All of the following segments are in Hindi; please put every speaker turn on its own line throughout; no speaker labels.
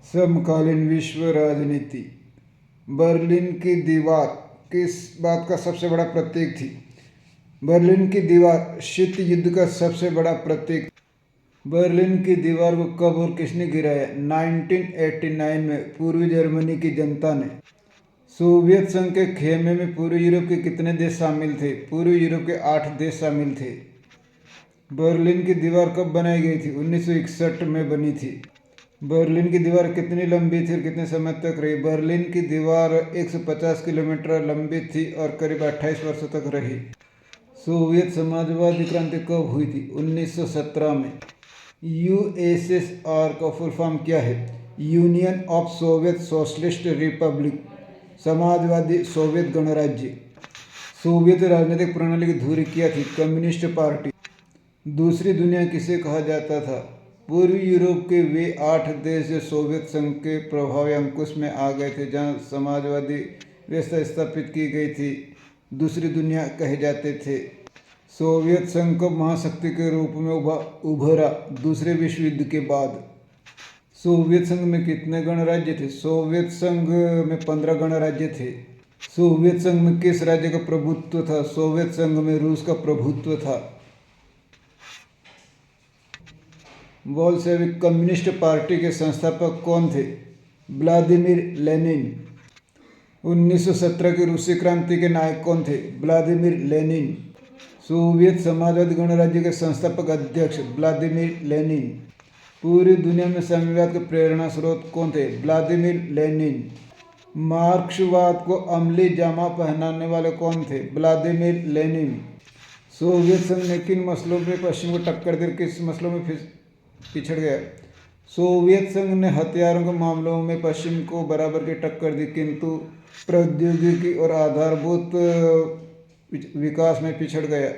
समकालीन विश्व राजनीति। बर्लिन की दीवार किस बात का सबसे बड़ा प्रतीक थी? बर्लिन की दीवार शीत युद्ध का सबसे बड़ा प्रतीक। बर्लिन की दीवार को कब और किसने गिराया? 1989 में पूर्वी जर्मनी की जनता ने। सोवियत संघ के खेमे में पूर्वी यूरोप के कितने देश शामिल थे? पूर्वी यूरोप के 8 देश शामिल थे। बर्लिन की दीवार कब बनाई गई थी? 1961 में बनी थी। बर्लिन की दीवार कितनी लंबी थी और कितने समय तक रही? बर्लिन की दीवार 150 किलोमीटर लंबी थी और करीब 28 वर्षों तक रही। सोवियत समाजवादी क्रांति कब हुई थी? 1917 में। यूएसएसआर का फुल फॉर्म क्या है? Union of Soviet socialist Republic, Samajwadi Soviet गणराज्य। सोवियत राजनीतिक प्रणाली की धुरी क्या थी? Communist party. दूसरी दुनिया किसे कहा जाता था? पूर्वी यूरोप के वे 8 देश जो सोवियत संघ के प्रभावी अंकुश में आ गए थे, जहां समाजवादी व्यवस्था स्थापित की गई थी, दूसरी दुनिया कहे जाते थे। सोवियत संघ को महाशक्ति के रूप में उभरा दूसरे विश्व युद्ध के बाद। सोवियत संघ में कितने गणराज्य थे? सोवियत संघ में 15 गणराज्य थे। सोवियत संघ में किस राज्य का प्रभुत्व था? सोवियत संघ में रूस का प्रभुत्व था। बोल्शेविक कम्युनिस्ट पार्टी के संस्थापक कौन थे? Vladimir Lenin. 1917 की रूसी क्रांति के नायक कौन थे? Vladimir Lenin. सोवियत समाजवादी गणराज्य के संस्थापक अध्यक्ष व्लादिमीर लेनिन। पूरी दुनिया में साम्यवाद के प्रेरणा स्रोत कौन थे? Vladimir Lenin. मार्क्सवाद को अमली जामा पहनाने वाले कौन थे? Vladimir Lenin. सोवियत संघ ने किन मसलों में पश्चिम को टक्कर दी, किस मसलों में पिछड़ गया? सोवियत संघ ने हथियारों के मामलों में पश्चिम को बराबर की टक्कर दी, किंतु प्रौद्योगिकी और आधारभूत विकास में पिछड़ गया।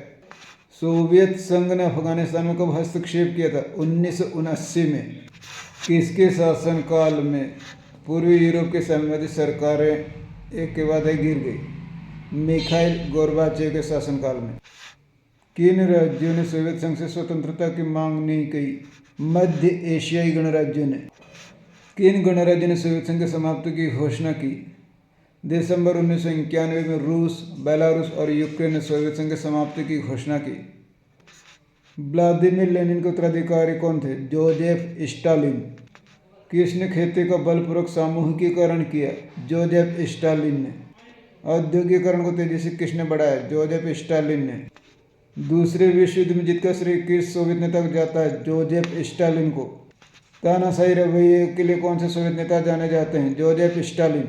सोवियत संघ ने अफगानिस्तान में कब हस्तक्षेप किया था? 1979 में। किसके शासनकाल में पूर्वी यूरोप की साम्यवादी सरकारें एक के बाद एक गिर गई? मिखाइल गोर्बाचेव के शासनकाल में। किन राज्यों ने सोवियत संघ से स्वतंत्रता की मांग नहीं की? मध्य एशियाई गणराज्यों ने। किन गणराज्यों ने सोवियत संघ की समाप्ति की घोषणा की? दिसंबर 1991 में रूस, बेलारूस और यूक्रेन ने सोवियत संघ की समाप्ति की घोषणा की। व्लादिमीर लेनिन के उत्तराधिकारी कौन थे? Joseph Stalin. किसने खेती का बलपूर्वक सामूहिकीकरण किया? जोसेफ स्टालिन ने। औद्योगिकरण को तेजी से किसने बढ़ाया? जोसेफ स्टालिन ने। दूसरे विश्व युद्ध में जीत का श्रेय किस सोवियत नेता को जाता है? जोसेफ स्टालिन को। तानाशाही रवैये के लिए कौन से सोवियत नेता जाने जाते हैं? Joseph Stalin.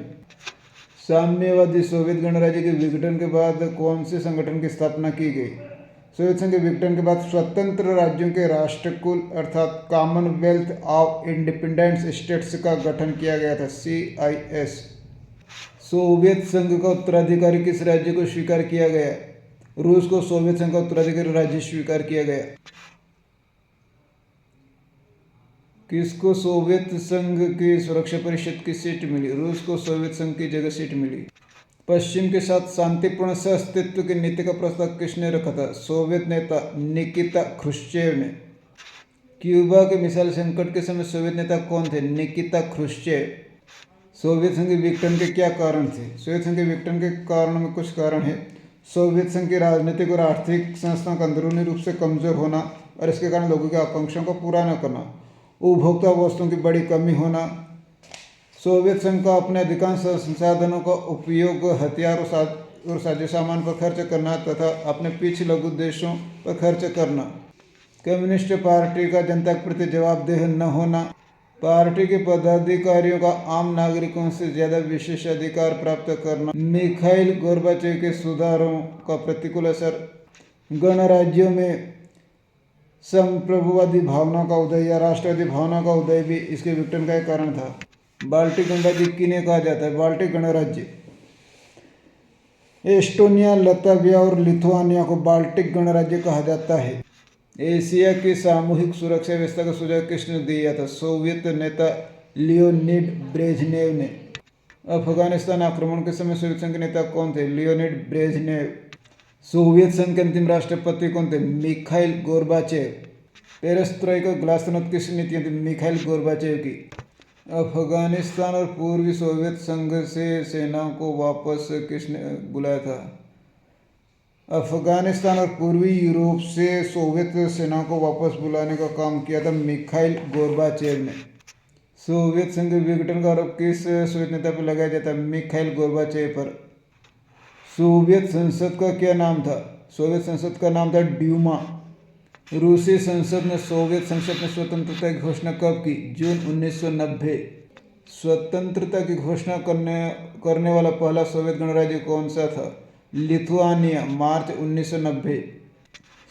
साम्यवादी सोवियत गणराज्य के विघटन के बाद कौन से संगठन की स्थापना की गई? सोवियत संघ के विघटन के बाद स्वतंत्र राज्यों के राष्ट्रकुल अर्थात कॉमनवेल्थ ऑफ इंडिपेंडेंट स्टेट्स का गठन किया गया था, CIS। सोवियत संघ का उत्तराधिकारी किस राज्य को स्वीकार किया गया? रूस को सोवियत संघ का उत्तराधिकारी राज्य स्वीकार किया गया। किसको सोवियत संघ की सुरक्षा परिषद की सीट मिली? रूस को सोवियत संघ की जगह सीट मिली। पश्चिम के साथ शांतिपूर्ण सहअस्तित्व की नीति का प्रस्ताव किसने रखा था? सोवियत नेता निकिता ख्रुश्चेव ने। क्यूबा के मिसाइल संकट के समय सोवियत नेता कौन थे? निकिता ख्रुश्चेव। सोवियत संघ के विघटन के क्या कारण थे? सोवियत संघ के विघटन के कारणों में कुछ कारण है। सोवियत संघ की राजनीतिक और आर्थिक संस्थाओं का अंदरूनी रूप से कमजोर होना और इसके कारण लोगों की आकांक्षाओं को पूरा न करना, उपभोक्ता वस्तुओं की बड़ी कमी होना, सोवियत संघ का अपने अधिकांश संसाधनों का उपयोग हथियार और साजो सामान पर खर्च करना तथा अपने पीछे लघु देशों पर खर्च करना, कम्युनिस्ट पार्टी का जनता के प्रति जवाबदेह न होना, पार्टी के पदाधिकारियों का आम नागरिकों से ज़्यादा विशेषाधिकार प्राप्त करना, मिखाइल गोर्बाचेव के सुधारों का प्रतिकूल असर, गणराज्यों में संप्रभुवादी भावना का उदय या राष्ट्रवादी भावना का उदय भी इसके विघटन का एक कारण था। बाल्टिक गणराज्य किन्हें कहा जाता है? बाल्टिक गणराज्य एस्टोनिया, लताविया और लिथुआनिया को बाल्टिक गणराज्य कहा जाता है। एशिया की सामूहिक सुरक्षा व्यवस्था का सुझाव किसने दिया था? सोवियत नेता लियोनिड ब्रेजनेव ने। अफगानिस्तान आक्रमण के समय सोवियत संघ के नेता कौन थे? Leonid Brezhnev. सोवियत संघ के अंतिम राष्ट्रपति कौन थे? Mikhail Gorbachev. पेरेस्ट्रोइका ग्लास्तनोत किसकी नीतियाँ थी? मिखाइल गोर्बाचेव की। अफगानिस्तान और पूर्वी सोवियत संघ से सेनाओं को वापस किसने बुलाया था? अफगानिस्तान और पूर्वी यूरोप से सोवियत सेनाओं को वापस बुलाने का काम किया था मिखाइल गोर्बाचेव ने। सोवियत संघ विघटन का आरोप किस सोवियत नेता पर लगाया जाता है? मिखाइल गोर्बाचेव पर। सोवियत संसद का क्या नाम था? सोवियत संसद का नाम था ड्यूमा। रूसी संसद ने सोवियत संघ से अपनी स्वतंत्रता की घोषणा कब की? जून 1990। स्वतंत्रता की घोषणा करने वाला पहला सोवियत गणराज्य कौन सा था? लिथुआनिया, मार्च 1990।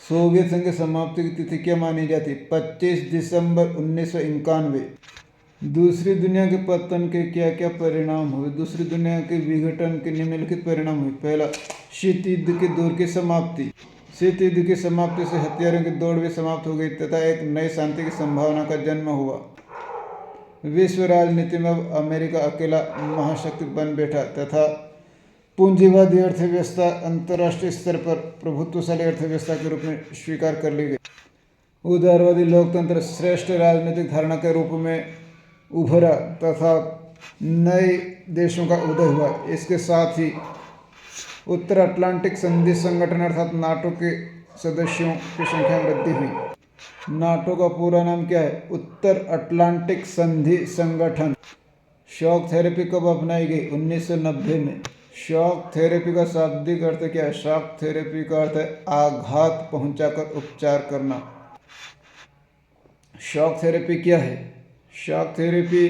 सोवियत संघ की समाप्ति की तिथि क्या मानी जाती? 25 दिसंबर 1991। दूसरी दुनिया के पतन के क्या क्या परिणाम हुए? दूसरी दुनिया के विघटन के निम्नलिखित परिणाम हुए। पहला, शीत युद्ध के दौर की समाप्ति। शीत युद्ध की समाप्ति से हथियारों की दौड़ भी समाप्त हो गई तथा एक नई शांति की संभावना का जन्म हुआ। विश्व राजनीति में अब अमेरिका अकेला महाशक्ति बन बैठा तथा पूंजीवादी अर्थव्यवस्था अंतर्राष्ट्रीय स्तर पर प्रभुत्वशाली अर्थव्यवस्था के रूप में स्वीकार कर ली गई। उदारवादी लोकतंत्र श्रेष्ठ राजनीतिक धारणा के रूप में उभरा तथा नए देशों का उदय हुआ। इसके साथ ही उत्तर अटलांटिक संधि संगठन अर्थात नाटो के सदस्यों की संख्या में वृद्धि हुई। नाटो का पूरा नाम क्या है? उत्तर अटलांटिक संधि संगठन। शॉक थेरेपी कब अपनाई गई? 1990 में। शॉक थेरेपी का शाब्दिक अर्थ क्या है? शॉक थेरेपी का अर्थ है आघात पहुंचाकर उपचार करना। शॉक थेरेपी क्या है? शॉक थेरेपी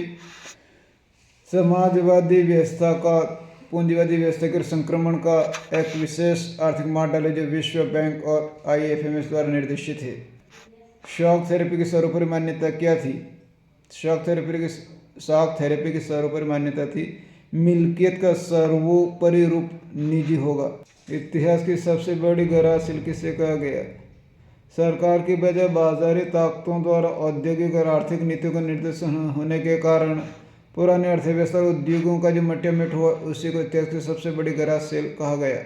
समाजवादी व्यवस्था का पूंजीवादी व्यवस्था के संक्रमण का एक विशेष आर्थिक मॉडल है जो विश्व बैंक और IFMS द्वारा निर्देशित है। शॉक थेरेपी की सर्वोपरि मान्यता क्या थी? शॉक थेरेपी की सर्वोपरि मान्यता थी मिल्कियत का सर्वोपरि रूप निजी होगा। इतिहास की सबसे बड़ी गैरहासिल किसे कहा गया? सरकार की बजाय बाजारी ताकतों द्वारा औद्योगिक और आर्थिक नीतियों का निर्देशन होने के कारण पुरानी अर्थव्यवस्था और उद्योगों का जो मटियामेट हुआ उसी को इतिहास की सबसे बड़ी गैरहासिल कहा गया।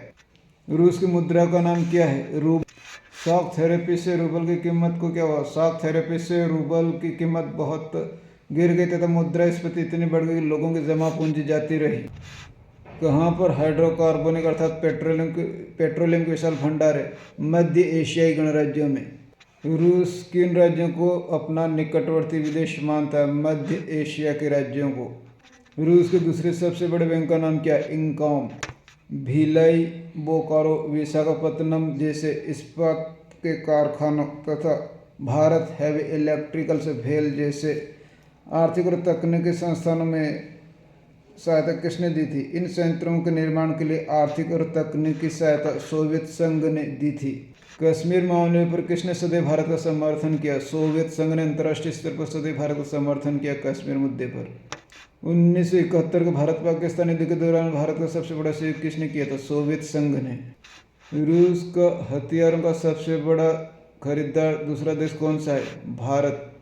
रूस की मुद्रा का नाम क्या है? रूबल। शॉक थेरेपी से रूबल की कीमत को क्या हुआ? शॉक थेरेपी से रूबल की कीमत बहुत गिर गई तथा मुद्रास्फीति इतनी बढ़ गई कि लोगों की जमा पूंजी जाती रही। कहाँ पर हाइड्रोकार्बनिक अर्थात पेट्रोलियम के विशाल भंडार है? मध्य एशियाई गणराज्यों में। रूस किन राज्यों को अपना निकटवर्ती विदेश मानता है? मध्य एशिया के राज्यों को। रूस के दूसरे सबसे बड़े बैंक का नाम क्या है? इंकॉम। भिलाई, बोकारो, विशाखापत्तनम जैसे इस्पात के कारखानों तथा भारत हैवी इलेक्ट्रिकल्स भेल जैसे आर्थिक और तकनीकी संस्थानों में सहायता किसने दी थी? इन संयंत्रों के निर्माण के लिए आर्थिक और तकनीकी सहायता सोवियत संघ ने दी थी। कश्मीर मामले पर किसने सदैव भारत का समर्थन किया? सोवियत संघ ने अंतर्राष्ट्रीय स्तर पर सदैव भारत का समर्थन किया कश्मीर मुद्दे पर। 1971 के भारत पाकिस्तान युद्ध के दौरान भारत का सबसे बड़ा सहयोग किसने किया था? सोवियत संघ ने। रूस का हथियारों का सबसे बड़ा खरीदार दूसरा देश कौन सा है? भारत।